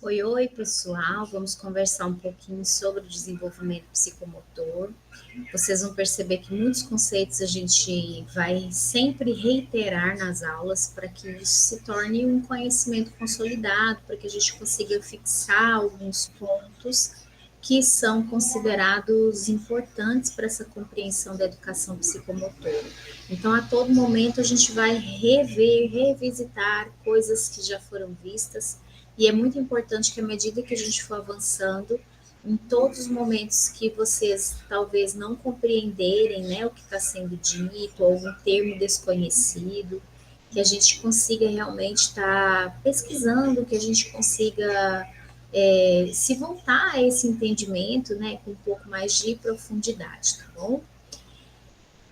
Oi, oi, pessoal. Vamos conversar um pouquinho sobre o desenvolvimento psicomotor. Vocês vão perceber que muitos conceitos a gente vai sempre reiterar nas aulas para que isso se torne um conhecimento consolidado, para que a gente consiga fixar alguns pontos que são considerados importantes para essa compreensão da educação psicomotora. Então, a todo momento, a gente vai rever, revisitar coisas que já foram vistas, e é muito importante que, à medida que a gente for avançando, em todos os momentos que vocês talvez não compreenderem, né, o que está sendo dito, ou algum termo desconhecido, que a gente consiga realmente estar pesquisando, que a gente consiga se voltar a esse entendimento, né, com um pouco mais de profundidade, tá bom?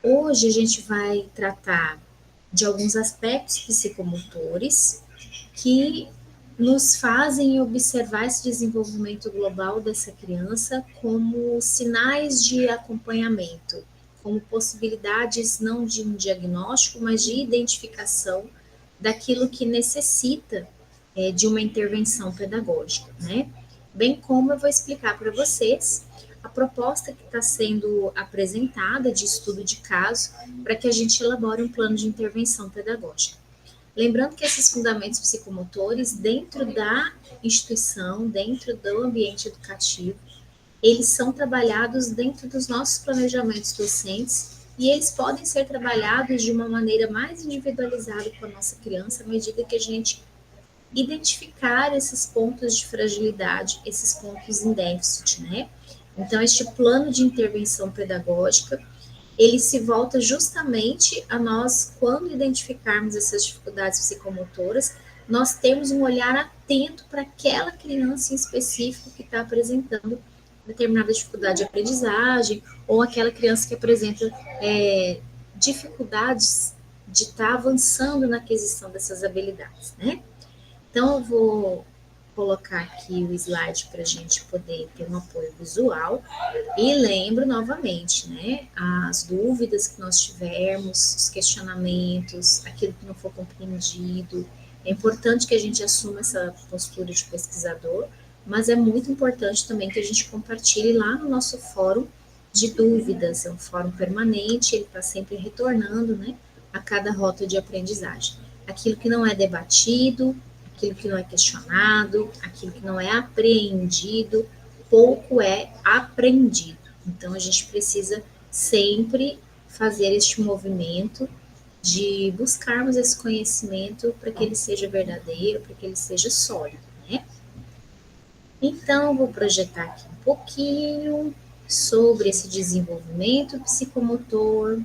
Hoje a gente vai tratar de alguns aspectos psicomotores que nos fazem observar esse desenvolvimento global dessa criança como sinais de acompanhamento, como possibilidades não de um diagnóstico, mas de identificação daquilo que necessita de uma intervenção pedagógica, né? Bem como eu vou explicar para vocês a proposta que está sendo apresentada de estudo de caso para que a gente elabore um plano de intervenção pedagógica. Lembrando que esses fundamentos psicomotores, dentro da instituição, dentro do ambiente educativo, eles são trabalhados dentro dos nossos planejamentos docentes e eles podem ser trabalhados de uma maneira mais individualizada com a nossa criança à medida que a gente identificar esses pontos de fragilidade, esses pontos em déficit, né? Então, este plano de intervenção pedagógica, ele se volta justamente a nós, quando identificarmos essas dificuldades psicomotoras, nós temos um olhar atento para aquela criança em específico que está apresentando determinada dificuldade de aprendizagem, ou aquela criança que apresenta dificuldades de estar avançando na aquisição dessas habilidades, né? Então, eu vou colocar aqui o slide para a gente poder ter um apoio visual. E lembro novamente, né, as dúvidas que nós tivermos, os questionamentos, aquilo que não for compreendido. É importante que a gente assuma essa postura de pesquisador, mas é muito importante também que a gente compartilhe lá no nosso fórum de dúvidas. É um fórum permanente, ele está sempre retornando, né, a cada rota de aprendizagem. Aquilo que não é debatido, aquilo que não é questionado, aquilo que não é apreendido, pouco é aprendido. Então, a gente precisa sempre fazer este movimento de buscarmos esse conhecimento para que ele seja verdadeiro, para que ele seja sólido, né? Então, vou projetar aqui um pouquinho sobre esse desenvolvimento psicomotor,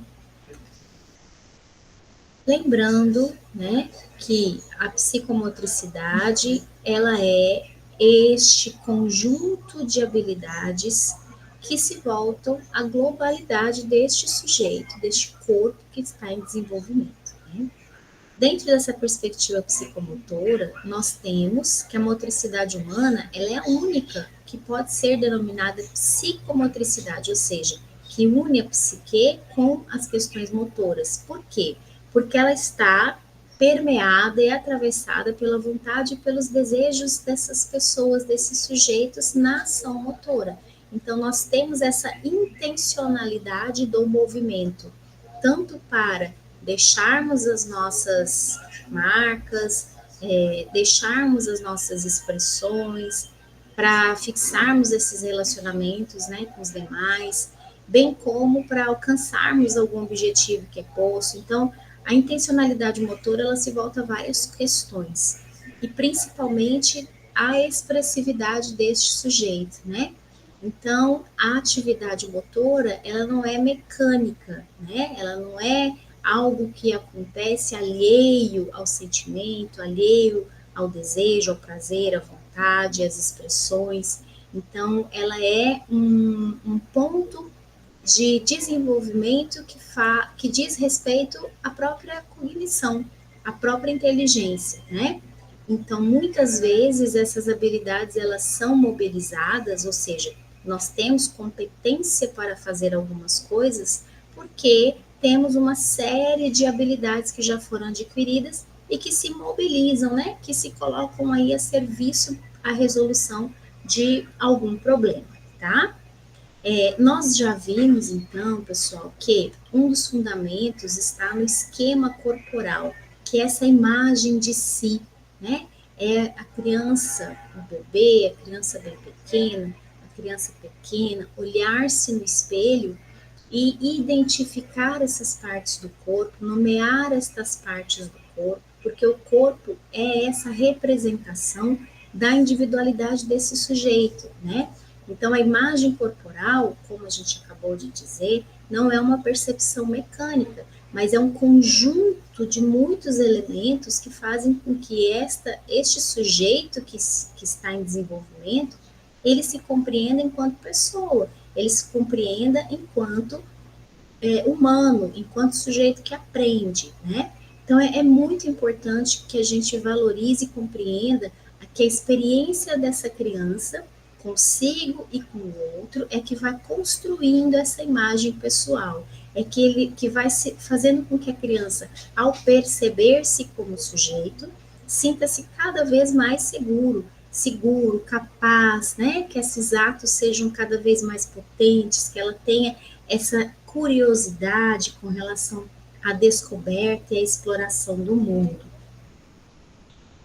lembrando, né, que a psicomotricidade, ela é este conjunto de habilidades que se voltam à globalidade deste sujeito, deste corpo que está em desenvolvimento, né? Dentro dessa perspectiva psicomotora, nós temos que a motricidade humana, ela é a única que pode ser denominada psicomotricidade, ou seja, que une a psique com as questões motoras. Por quê? Porque ela está permeada e atravessada pela vontade e pelos desejos dessas pessoas, desses sujeitos na ação motora. Então, nós temos essa intencionalidade do movimento, tanto para deixarmos as nossas marcas, deixarmos as nossas expressões, para fixarmos esses relacionamentos, né, com os demais, bem como para alcançarmos algum objetivo que é posto. Então, a intencionalidade motora, ela se volta a várias questões, e principalmente a expressividade deste sujeito, né? Então, a atividade motora, ela não é mecânica, né? Ela não é algo que acontece alheio ao sentimento, alheio ao desejo, ao prazer, à vontade, às expressões. Então, ela é um ponto de desenvolvimento que diz respeito à própria cognição, à própria inteligência, né? Então, muitas vezes essas habilidades elas são mobilizadas, ou seja, nós temos competência para fazer algumas coisas porque temos uma série de habilidades que já foram adquiridas e que se mobilizam, né? Que se colocam aí a serviço a resolução de algum problema, tá? Nós já vimos, então, pessoal, que um dos fundamentos está no esquema corporal, que é essa imagem de si, né? É a criança, o bebê, a criança bem pequena, a criança pequena, olhar-se no espelho e identificar essas partes do corpo, nomear estas partes do corpo, porque o corpo é essa representação da individualidade desse sujeito, né? Então, a imagem corporal, como a gente acabou de dizer, não é uma percepção mecânica, mas é um conjunto de muitos elementos que fazem com que este sujeito que está em desenvolvimento, ele se compreenda enquanto pessoa, ele se compreenda enquanto humano, enquanto sujeito que aprende, né? Então, é muito importante que a gente valorize e compreenda que a experiência dessa criança consigo e com o outro é que vai construindo essa imagem pessoal, é que vai se fazendo com que a criança, ao perceber-se como sujeito, sinta-se cada vez mais seguro, capaz, né? Que esses atos sejam cada vez mais potentes, que ela tenha essa curiosidade com relação à descoberta e à exploração do mundo.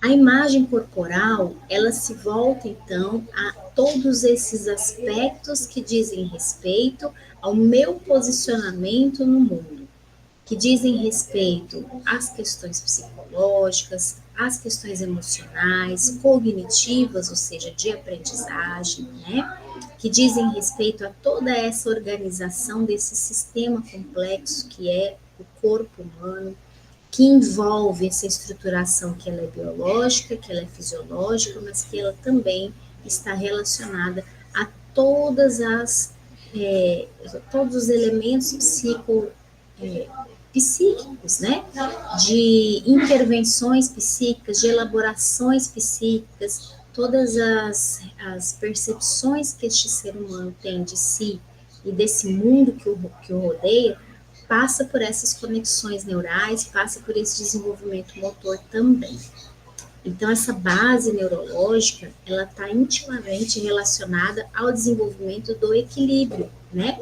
A imagem corporal, ela se volta então a todos esses aspectos que dizem respeito ao meu posicionamento no mundo, que dizem respeito às questões psicológicas, às questões emocionais, cognitivas, ou seja, de aprendizagem, né? Que dizem respeito a toda essa organização desse sistema complexo que é o corpo humano, que envolve essa estruturação que ela é biológica, que ela é fisiológica, mas que ela também está relacionada a todas as todos os elementos é, psíquicos, né? De intervenções psíquicas, de elaborações psíquicas, todas as percepções que este ser humano tem de si e desse mundo que o rodeia, passa por essas conexões neurais, passa por esse desenvolvimento motor também. Então, essa base neurológica, ela está intimamente relacionada ao desenvolvimento do equilíbrio, né?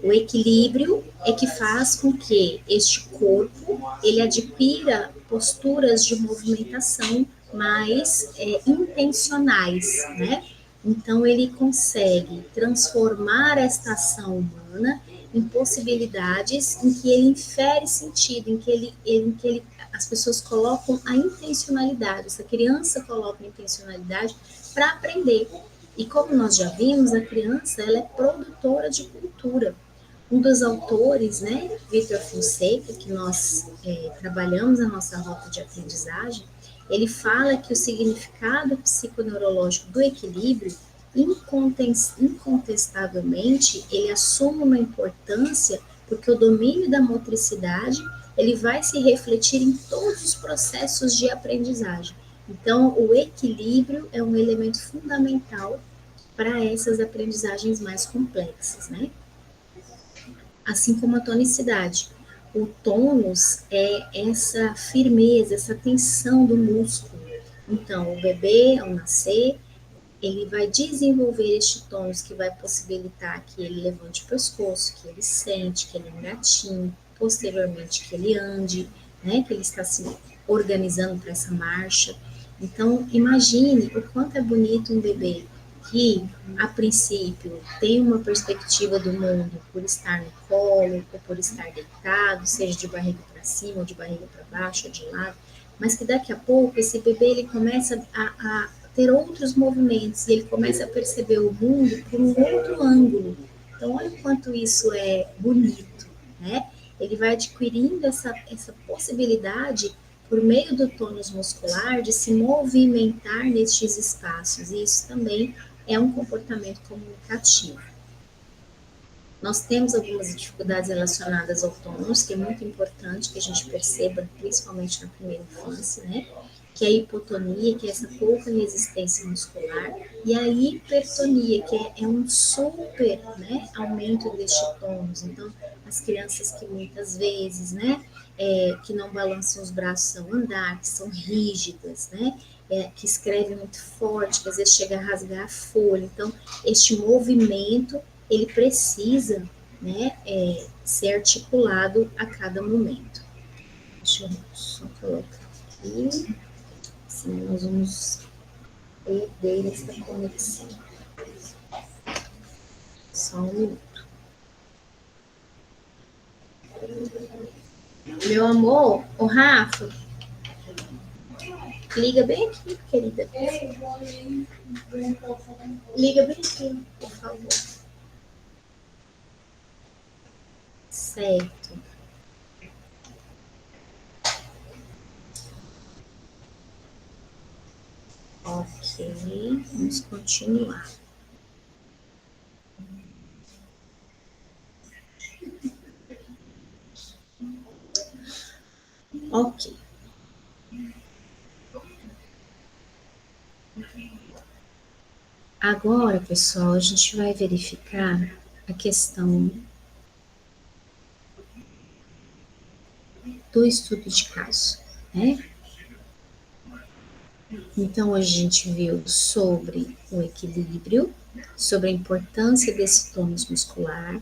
O equilíbrio é que faz com que este corpo, ele adquira posturas de movimentação mais intencionais, né? Então, ele consegue transformar esta ação humana em possibilidades em que ele infere sentido, em que as pessoas colocam a intencionalidade, essa criança coloca a intencionalidade para aprender. E como nós já vimos, a criança ela é produtora de cultura. Um dos autores, né, Vitor Fonseca, que nós trabalhamos a nossa rota de aprendizagem, ele fala que o significado psiconeurológico do equilíbrio, incontestavelmente, ele assume uma importância porque o domínio da motricidade ele vai se refletir em todos os processos de aprendizagem. Então, o equilíbrio é um elemento fundamental para essas aprendizagens mais complexas, né? Assim como a tonicidade. O tônus é essa firmeza, essa tensão do músculo. Então, o bebê, ao nascer, ele vai desenvolver este tônus que vai possibilitar que ele levante o pescoço, que ele sente, que ele engatinhe, posteriormente que ele ande, né, que ele está se organizando para essa marcha. Então, imagine o quanto é bonito um bebê que, a princípio, tem uma perspectiva do mundo por estar no colo, ou por estar deitado, seja de barriga para cima, ou de barriga para baixo, ou de lado, mas que daqui a pouco esse bebê ele começa a ter outros movimentos e ele começa a perceber o mundo por um outro ângulo. Então, olha o quanto isso é bonito, né? Ele vai adquirindo essa possibilidade, por meio do tônus muscular, de se movimentar nestes espaços, e isso também é um comportamento comunicativo. Nós temos algumas dificuldades relacionadas ao tônus, que é muito importante que a gente perceba, principalmente na primeira infância, né? Que é a hipotonia, que é essa pouca resistência muscular, e a hipertonia, que é um super, né, aumento deste tônus. Então, as crianças que muitas vezes, né, que não balançam os braços ao andar, que são rígidas, né, que escreve muito forte, que às vezes chega a rasgar a folha. Então, este movimento, ele precisa, né, ser articulado a cada momento. Deixa eu só colocar aqui, senão nós vamos perder essa conexão. Só um minuto. Meu amor, o Rafa, liga bem aqui, querida. Liga bem aqui, por favor. Certo. Ok, vamos continuar. Ok. Agora, pessoal, a gente vai verificar a questão do estudo de caso, né? Então, hoje a gente viu sobre o equilíbrio, sobre a importância desse tônus muscular,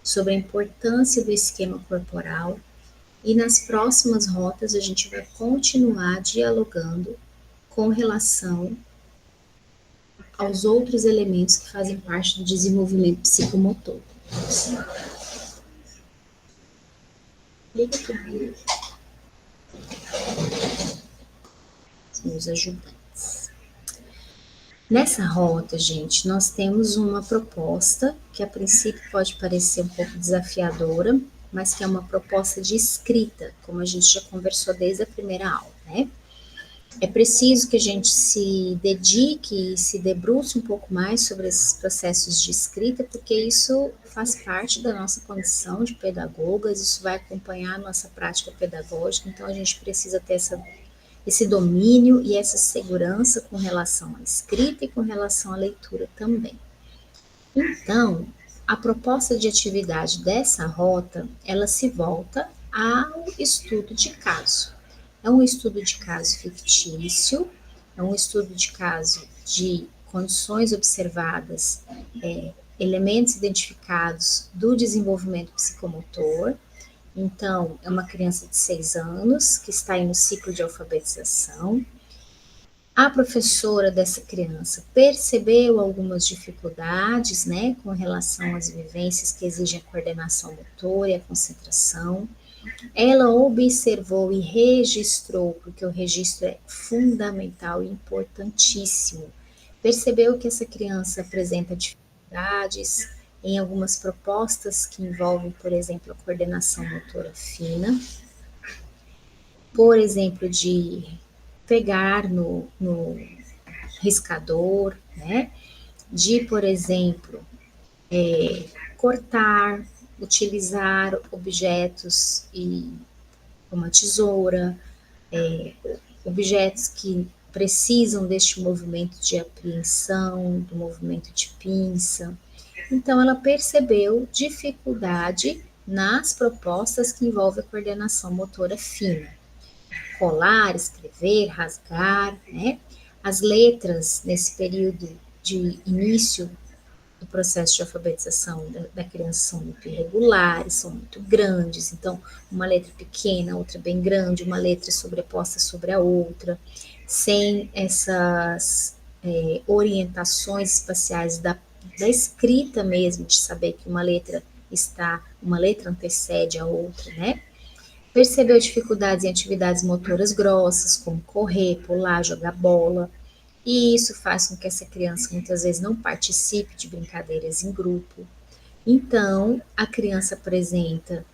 sobre a importância do esquema corporal, e nas próximas rotas a gente vai continuar dialogando com relação aos outros elementos que fazem parte do desenvolvimento psicomotor. Liga aqui. Os ajudantes. Nessa rota, gente, nós temos uma proposta que a princípio pode parecer um pouco desafiadora, mas que é uma proposta de escrita, como a gente já conversou desde a primeira aula, né? É preciso que a gente se dedique e se debruce um pouco mais sobre esses processos de escrita, porque isso faz parte da nossa condição de pedagogas, isso vai acompanhar a nossa prática pedagógica, então a gente precisa ter esse domínio e essa segurança com relação à escrita e com relação à leitura também. Então, a proposta de atividade dessa rota, ela se volta ao estudo de caso. É um estudo de caso fictício, é um estudo de caso de condições observadas, elementos identificados do desenvolvimento psicomotor. Então, é uma criança de 6 anos que está aí no ciclo de alfabetização. A professora dessa criança percebeu algumas dificuldades, né, com relação às vivências que exigem a coordenação motora e a concentração. Ela observou e registrou, porque o registro é fundamental e importantíssimo. Percebeu que essa criança apresenta dificuldades em algumas propostas que envolvem, por exemplo, a coordenação motora fina, por exemplo, de pegar no riscador, né? De, por exemplo, cortar, utilizar objetos como a tesoura, objetos que precisam deste movimento de apreensão, do movimento de pinça. Então, ela percebeu dificuldade nas propostas que envolvem a coordenação motora fina. Colar, escrever, rasgar, né? As letras nesse período de início do processo de alfabetização da criança são muito irregulares, são muito grandes, então uma letra pequena, outra bem grande, uma letra sobreposta sobre a outra, sem essas orientações espaciais da escrita mesmo, de saber que uma letra antecede a outra, né? Percebeu dificuldades em atividades motoras grossas, como correr, pular, jogar bola, e isso faz com que essa criança muitas vezes não participe de brincadeiras em grupo. Então, a criança apresenta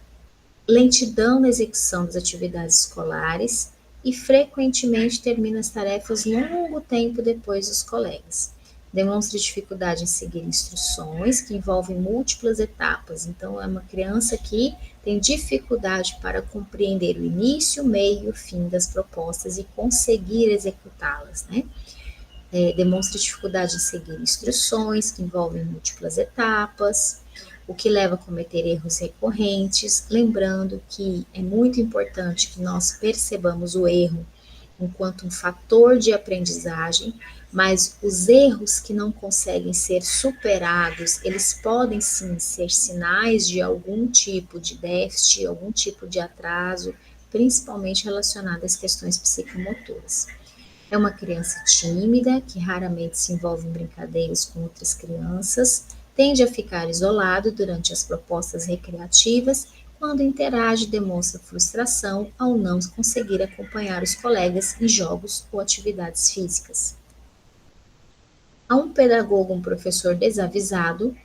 lentidão na execução das atividades escolares e frequentemente termina as tarefas longo tempo depois dos colegas. Demonstra dificuldade em seguir instruções que envolvem múltiplas etapas. Então, é uma criança que tem dificuldade para compreender o início, o meio e o fim das propostas e conseguir executá-las, né? Demonstra dificuldade em seguir instruções que envolvem múltiplas etapas, o que leva a cometer erros recorrentes, lembrando que é muito importante que nós percebamos o erro enquanto um fator de aprendizagem, mas os erros que não conseguem ser superados, eles podem sim ser sinais de algum tipo de déficit, algum tipo de atraso, principalmente relacionado às questões psicomotoras. É uma criança tímida, que raramente se envolve em brincadeiras com outras crianças, tende a ficar isolado durante as propostas recreativas, quando interage demonstra frustração ao não conseguir acompanhar os colegas em jogos ou atividades físicas. A um pedagogo, um professor desavisado,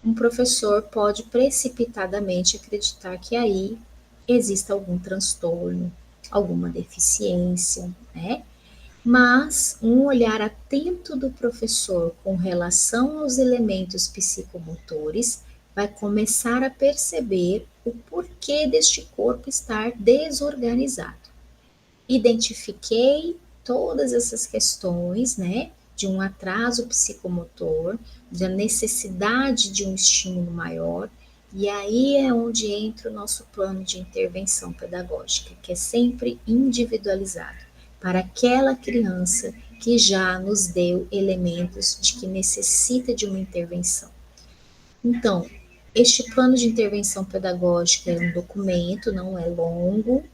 um professor pode precipitadamente acreditar que aí exista algum transtorno, alguma deficiência, né? Mas um olhar atento do professor com relação aos elementos psicomotores vai começar a perceber o porquê deste corpo estar desorganizado. Identifiquei todas essas questões, né, de um atraso psicomotor, da necessidade de um estímulo maior, e aí é onde entra o nosso plano de intervenção pedagógica, que é sempre individualizado para aquela criança que já nos deu elementos de que necessita de uma intervenção. Então, este plano de intervenção pedagógica é um documento, não é longo.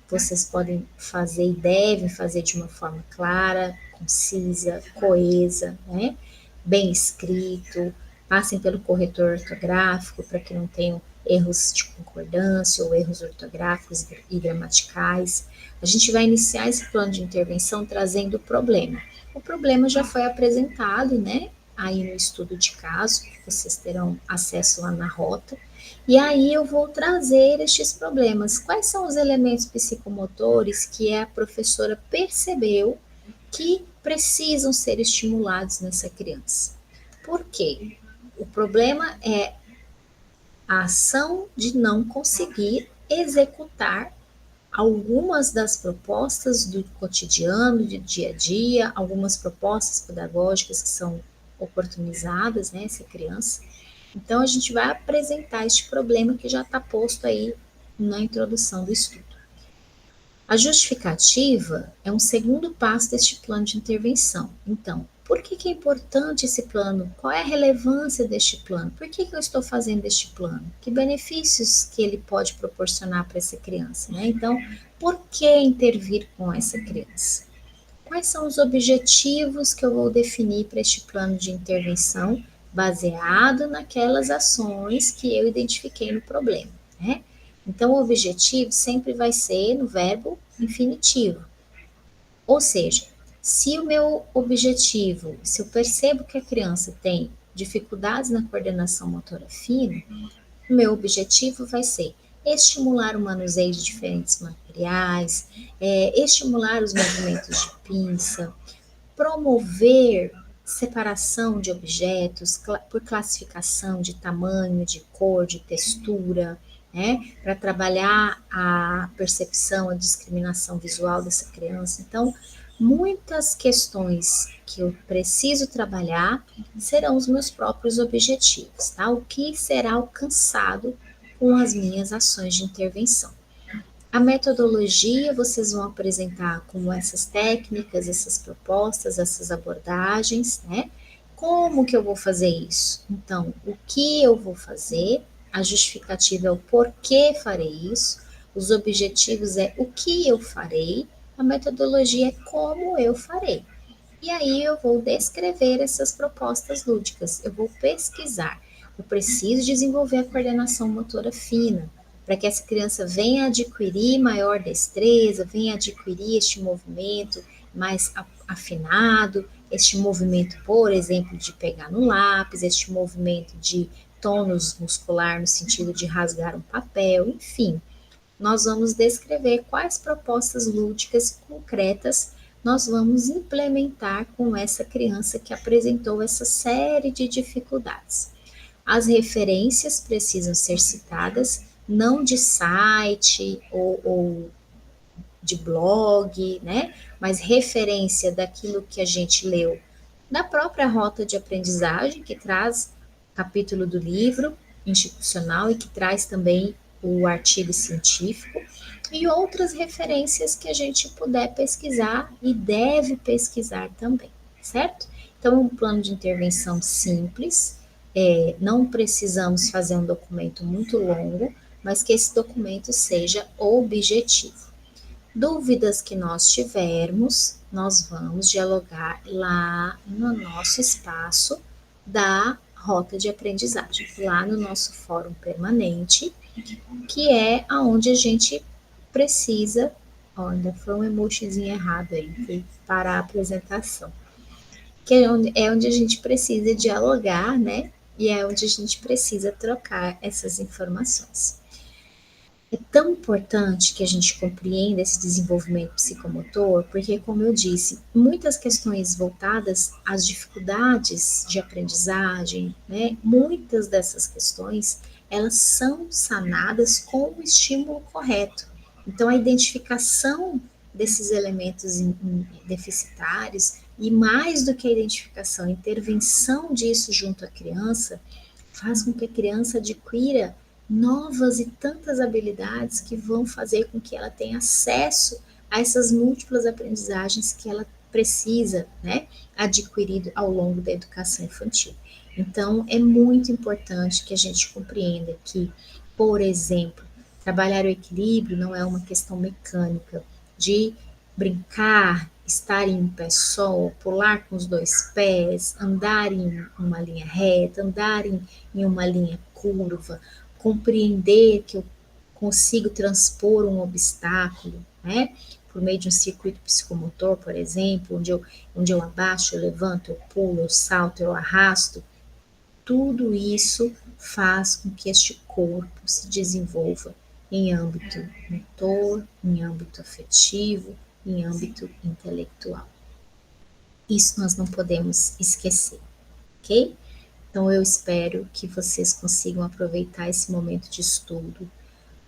Vocês podem fazer e devem fazer de uma forma clara, concisa, coesa, né? Bem escrito. Passem pelo corretor ortográfico para que não tenham erros de concordância ou erros ortográficos e gramaticais. A gente vai iniciar esse plano de intervenção trazendo o problema. O problema já foi apresentado, né? Aí no estudo de caso, vocês terão acesso lá na rota. E aí eu vou trazer estes problemas. Quais são os elementos psicomotores que a professora percebeu que precisam ser estimulados nessa criança? Por quê? O problema é a ação de não conseguir executar algumas das propostas do cotidiano, do dia a dia, algumas propostas pedagógicas que são oportunizadas, né, essa criança. Então, a gente vai apresentar este problema que já está posto aí na introdução do estudo. A justificativa é um segundo passo deste plano de intervenção. Então, por que é importante esse plano? Qual é a relevância deste plano? Por que eu estou fazendo este plano? Que benefícios que ele pode proporcionar para essa criança, né? Então, por que intervir com essa criança? Quais são os objetivos que eu vou definir para este plano de intervenção baseado naquelas ações que eu identifiquei no problema, né? Então, o objetivo sempre vai ser no verbo infinitivo. Ou seja, se o meu objetivo, se eu percebo que a criança tem dificuldades na coordenação motora fina, o meu objetivo vai ser estimular o manuseio de diferentes materiais, estimular os movimentos de pinça, promover separação de objetos por classificação de tamanho, de cor, de textura, né, para trabalhar a percepção, a discriminação visual dessa criança. Então, muitas questões que eu preciso trabalhar serão os meus próprios objetivos, tá? O que será alcançado com as minhas ações de intervenção. A metodologia vocês vão apresentar como essas técnicas, essas propostas, essas abordagens, né? Como que eu vou fazer isso? Então, o que eu vou fazer? A justificativa é o porquê farei isso. Os objetivos é o que eu farei. A metodologia é como eu farei. E aí eu vou descrever essas propostas lúdicas. Eu vou pesquisar. Eu preciso desenvolver a coordenação motora fina para que essa criança venha adquirir maior destreza, venha adquirir este movimento mais afinado, este movimento, por exemplo, de pegar no lápis, este movimento de tônus muscular no sentido de rasgar um papel, enfim. Nós vamos descrever quais propostas lúdicas concretas nós vamos implementar com essa criança que apresentou essa série de dificuldades. As referências precisam ser citadas, não de site ou de blog, né? Mas referência daquilo que a gente leu da própria rota de aprendizagem, que traz capítulo do livro institucional e que traz também o artigo científico. e outras referências que a gente puder pesquisar e deve pesquisar também, certo? Então, um plano de intervenção simples, não precisamos fazer um documento muito longo, mas que esse documento seja objetivo. Dúvidas que nós tivermos, nós vamos dialogar lá no nosso espaço da rota de aprendizagem, lá no nosso fórum permanente, que é aonde a gente precisa. Olha, foi um emojizinho errado aí, fui parar a apresentação. Que é onde a gente precisa dialogar, né? E é onde a gente precisa trocar essas informações. É tão importante que a gente compreenda esse desenvolvimento psicomotor, porque, como eu disse, muitas questões voltadas às dificuldades de aprendizagem, né, muitas dessas questões, elas são sanadas com o estímulo correto. Então, a identificação desses elementos deficitários, e mais do que a identificação, a intervenção disso junto à criança, faz com que a criança adquira novas e tantas habilidades que vão fazer com que ela tenha acesso a essas múltiplas aprendizagens que ela precisa, né, adquirido ao longo da educação infantil. Então, é muito importante que a gente compreenda que, por exemplo, trabalhar o equilíbrio não é uma questão mecânica de brincar, estar em um pé só, pular com os dois pés, andar em uma linha reta, andar em uma linha curva, compreender que eu consigo transpor um obstáculo, né? Por meio de um circuito psicomotor, por exemplo, onde eu abaixo, eu levanto, eu pulo, eu salto, eu arrasto, tudo isso faz com que este corpo se desenvolva em âmbito motor, em âmbito afetivo, em âmbito intelectual. Isso nós não podemos esquecer, ok? Então eu espero que vocês consigam aproveitar esse momento de estudo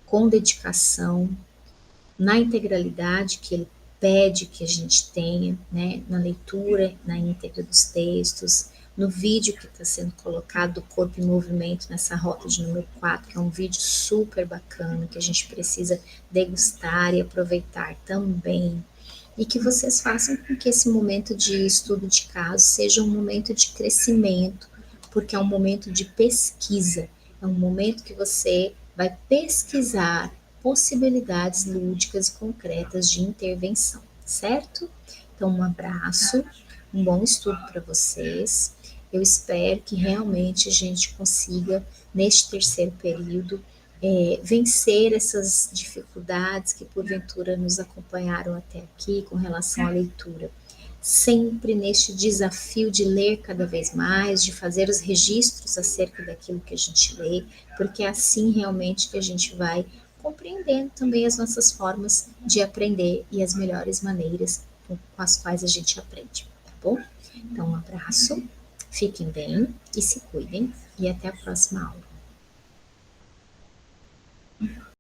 com dedicação, na integralidade que ele pede que a gente tenha, né, na leitura, na íntegra dos textos, no vídeo que está sendo colocado do Corpo em Movimento nessa rota de número 4, que é um vídeo super bacana, que a gente precisa degustar e aproveitar também. E que vocês façam com que esse momento de estudo de caso seja um momento de crescimento, porque é um momento de pesquisa, é um momento que você vai pesquisar possibilidades lúdicas e concretas de intervenção, certo? Então, um abraço, um bom estudo para vocês. Eu espero que realmente a gente consiga, neste terceiro período, vencer essas dificuldades que porventura nos acompanharam até aqui com relação à leitura. Sempre neste desafio de ler cada vez mais, de fazer os registros acerca daquilo que a gente lê, porque é assim realmente que a gente vai compreendendo também as nossas formas de aprender e as melhores maneiras com as quais a gente aprende, tá bom? Então, um abraço, fiquem bem e se cuidem, e até a próxima aula.